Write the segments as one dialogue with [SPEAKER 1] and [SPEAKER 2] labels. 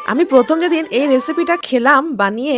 [SPEAKER 1] আমি প্রথম যেদিন এই রেসিপিটা খেলাম বানিয়ে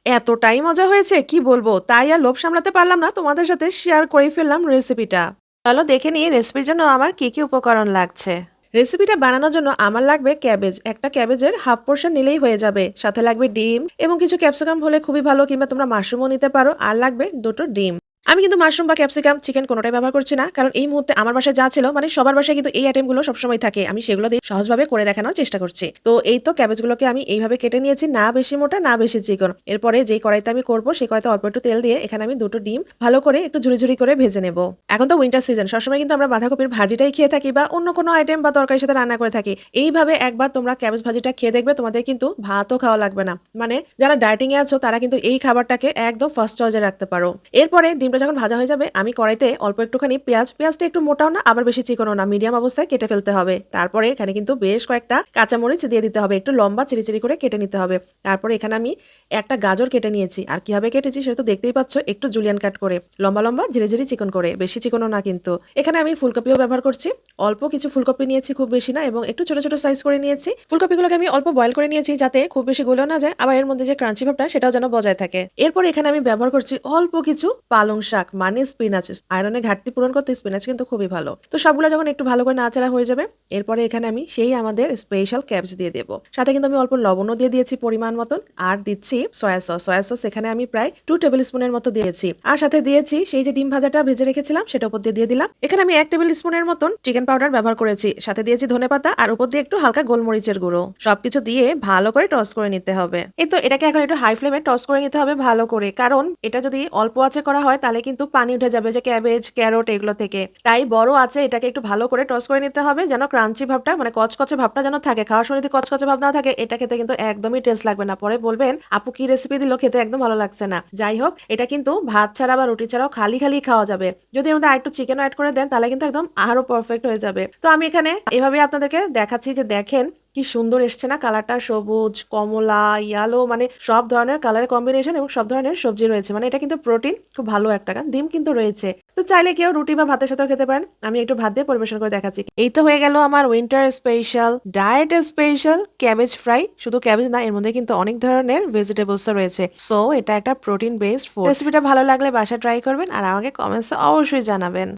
[SPEAKER 1] এতটাই মজা হয়েছে কি বলবো, তাই আর লোভ সামলাতে পারলাম না, তোমাদের সাথে শেয়ার করে ফেললাম রেসিপিটা। চলো দেখে নিই রেসিপির জন্য আমার কি কি উপকরণ লাগছে। রেসিপিটা বানানোর জন্য আমার লাগবে ক্যাবেজ, একটা ক্যাবেজের হাফ পোর্শন নিলেই হয়ে যাবে। সাথে লাগবে ডিম এবং কিছু ক্যাপসিকাম হলে খুবই ভালো, কিংবা তোমরা মাশরুমও নিতে পারো। আর লাগবে দুটো ডিম। আমি কিন্তু মাশরুম বা ক্যাপসিকাম চিকেন কোনোটাই ব্যবহার করছি না, কারণ এই মুহূর্তে আমার বাসায় যা ছিল, মানে সবার বাসায় কিন্তু এই আইটেমগুলো সবসময় থাকে, আমি সেগুলো দিয়ে সহজভাবে করে দেখানোর চেষ্টা করছি। তো এই তো ক্যাবেজগুলোকে আমি এইভাবে কেটে নিয়েছি, না বেশি মোটা না বেশি চিকন। এরপরে যেই কড়াইতে আমি করবো সেই কড়াইতে অল্প একটু তেল দিয়ে এখানে আমি দুটো ডিম ভালো করে একটু ঝুরি ঝুরি করে ভেজে নেব। এখন তো উইন্টার সিজন, সবসময় কিন্তু আমরা বাঁধাকপির ভাজিটাই খেয়ে থাকি বা অন্য কোনো আইটেম বা তরকারির সাথে রান্না করে থাকি। এইভাবে একবার তোমরা ক্যাবেজ ভাজিটা খেয়ে দেখবে, তোমাদের কিন্তু ভাতও খাওয়া লাগবে না। মানে যারা ডায়েটিং এ আছো তারা কিন্তু এই খাবারটাকে একদম ফার্স্ট চয়েসে রাখতে পারো। এরপরে ডিমটা যখন ভাজা হয়ে যাবে, আমি কড়াইতে অল্প একটুখানি পেঁয়াজটা একটু মোটাও না আবার বেশি চিকনও না, মিডিয়াম অবস্থায় কেটে ফেলতে হবে। তারপরে এখানে কিন্তু বেশ কয়েকটা কাঁচামরিচ দিয়ে দিতে হবে, একটু লম্বা চিরি চিরি করে কেটে নিতে হবে। তারপরে এখানে আমি একটা গাজর কেটে নিয়েছি, আর কিভাবে কেটেছি সেটা তো দেখতেই পাচ্ছ, একটু জুলিয়ান কাট করে লম্বা লম্বা ঝিরি ঝিরি চিকন করে, বেশি চিকনও না কিন্তু। এখানে আমি ফুলকপিও ব্যবহার করছি, অল্প কিছু ফুলকপি নিয়েছি, খুব বেশি না, এবং একটু ছোট ছোট সাইজ করে নিয়েছি। ফুলকপিগুলোকে আমি অল্প বয়েল করে নিয়েছি যাতে খুব বেশি গলেও না যায়, আবার এর মধ্যে যে ক্রাঞ্চি ভাবটা সেটাও যেন বজায় থাকে। এরপর এখানে আমি ব্যবহার করছি অল্প কিছু পালং শাক, মানে স্পিনাচ। আয়রনের ঘাটতি পূরণ করতে স্পিনাচ কিন্তু খুবই ভালো। তো সবগুলো যখন একটু ভালো করে নাড়াচাড়া হয়ে যাবে, এরপরে এখানে আমি সেই আমাদের স্পেশাল ক্যাবজ দিয়ে দেবো। সাথে কিন্তু আমি অল্প লবণও দিয়ে দিয়েছি পরিমাণ মতন, আর দিচ্ছি সয়া সস এখানে আমি প্রায় 2 টেবিল স্পুনের মতো দিয়েছি। আর সাথে দিয়েছি সেই যে ডিম ভাজাটা ভেজে রেখেছিলাম, সেটা উপর দিয়ে দিলাম। এখানে আমি 1 টেবিল স্পুনের মতন চিকেন পাউডার ব্যবহার করেছি, সাথে দিয়েছি ধনেপাতা, আর উপর দিয়ে একটু হালকা গোলমরিচের গুঁড়ো। সবকিছু দিয়ে ভালো করে টস করে নিতে হবে। এই তো এটাকে এখন একটু হাই ফ্লেমে টস করে নিতে হবে ভালো করে, কারণ এটা যদি অল্প আঁচে করা হয় তাহলে কিন্তু পানি উঠে যাবে যে ক্যাবেজ ক্যারট এগুলো থেকে। তাই বড় আছে এটাকে একটু ভালো করে টস করে নিতে হবে, যেন ক্রাঞ্চি ভাবটা মানে কচকচে ভাবটা যেন থাকে। খাওয়ার সময় যদি কচকচে ভাব না থাকে, এটা খেতে কিন্তু একদমই টেস্ট লাগবে না। পরে বলবেন আপু কি রেসিপি দিল, খেতে একদম ভালো লাগছে না। যাই হোক, এটা কিন্তু ভাত ছাড়া বা রুটি ছাড়াও খালি খালি খাওয়া যাবে। যদি এর মধ্যে আরেকটু চিকেন অ্যাড করে দেন তাহলে কিন্তু একদম আরো পারফেক্ট হয়ে যাবে। তো আমি এখানে এভাবে আপনাদেরকে দেখাচ্ছি, যে দেখেন কি সুন্দর এসছে না কালারটা, সবুজ কমলা ইয়ালো, মানে সব ধরনের কালারের কম্বিনেশন এবং সব ধরনের সবজি রয়েছে। মানে এটা কিন্তু প্রোটিন খুব ভালো একটা, ডিম কিন্তু রয়েছে। তো চাইলে কেউ রুটি বা ভাতের সাথেও খেতে পারেন। আমি একটু ভাত দিয়ে পরিবেশন করে দেখাচ্ছি। এই তো হয়ে গেল আমার winter special diet special cabbage fry. শুধু ক্যাবেজ না, এর মধ্যে কিন্তু অনেক ধরনের ভেজিটেবলস রয়েছে। সো এটা একটা প্রোটিন বেসড ফুড। রেসিপিটা ভালো লাগলে বাসা ট্রাই করবেন, আর আমাকে কমেন্টসে অবশ্যই জানাবেন।